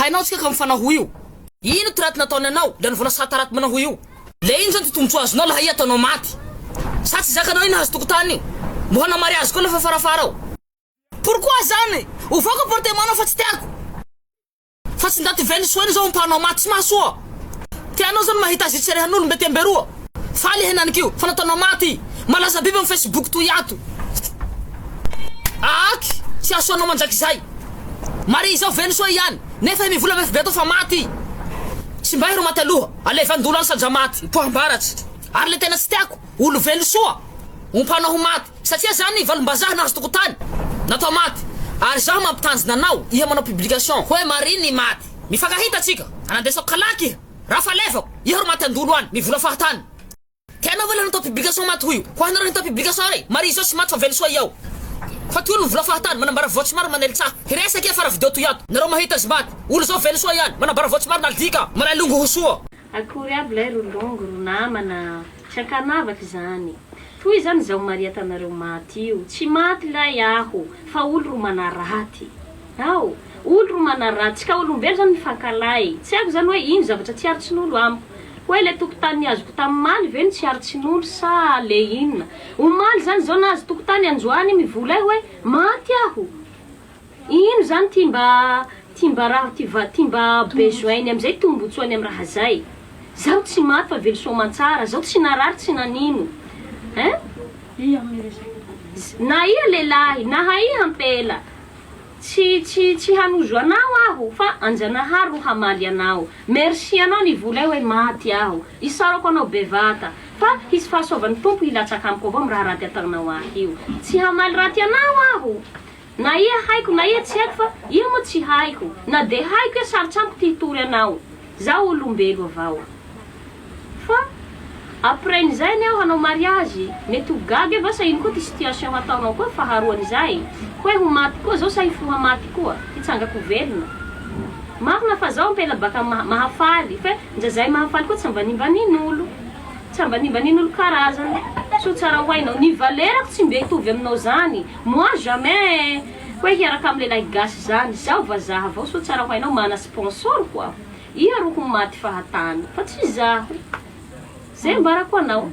hainao tsika ka mifanaho io ino tiraty nataony anao le novona sataraty manaho io le ino zany ty tombotsoa azonao laha i ataonao maty sa tsy zakanao ino hazo tokotany io mbo hana mariage koa lafa farafara ao pourquoi zany ovako apportement fa tsy tiako fa tsy ndaty veny soa iny zao mpanao maty tsy mahasoa tianao zany mahita azy tserehan'olo mety amberoa faly henanakio fa nataonao maty malaza biby am Facebook toy ato aky tsy asoanao manjaky zay mari zao veny soa ihany nefa mivola mefa be atao fa maty tsy mba ro maty aloha alevandolo any sadra maty poambaratsy ary le tena tsy tiako olo veny soa umpanao maty satria zany valombazaha nahazo tokotany natao maty ary zaho mampitanjona anao iha manao publication hoe mariny maty mifankahita tsika anandesako kalaky raha fa levako iha ro maty andolo any mivola fahatany tianao vela natao publication maty hoio ho anareo natao publication rey mari zao tsy maty fa veny soa iaho fa ty olo mivola fahatany manambara voatsy maro manelitsaka hiresaka fara video toy ato nareo mahita azy maty olo zao veny soa ihany manambara voatsy maro naldika malay longo ho soa akory aby lay ro longo ro namana sakanavaky zany toy zany zao Maria tanareo maty io tsy maty lay aho fa olo ro manaraty ao olo ro manaraty ka olombelo zany mifankalay tsy ako zany hoe ino zavatra tsy aritsin'olo amiko hoe le tokotany azoko tamimaly veny tsy aritsin'olo sa le inona omaly zany zao nahazo tokotany anjoany mivola hoe maty aho ino zany timba raha timba besoin amizay tombotsoany am raha zay zaho tsy maty fa velo soamantsara zaho tsy narary tsy nanino na ia lelahy na ia ampela tsy hanozo anao aho fa anjanahary ro hamaly anao merci anao nivola hoe maty aho isarako anao bevata fa hisy fahasoavan'ny tompo hilatsaka amiko avao raha raty ataonao ahy io tsy hamaly raty anao aho na ia haiko na ia tsy haiko fa ia moa tsy haiko na de haiko sarotsy amiko ty hitory anao zaho olombelo avao fa après nizay aho hanao mariage mety ho gaga va sa ino koa ty situation ataonao koa faharoan'izay hoe ho maty koa zao sa hifoha maty koa hitsangako velona marina fa zao ampela baka mahafaly fa ndrazay mahafaly koa tsy ambanimbanin'olo tsy ambanimbanin'olo karazany so tsara ho hainao ny valerako tsy mbe hitovy aminao zany moi jamais hoe hiaraka amin'ny lehilahy gasy zany zaho vazaha avao so tsara ho hainao mana sponsor koa iha ro ho maty fahatany fa tsy zaho zay mbarako anao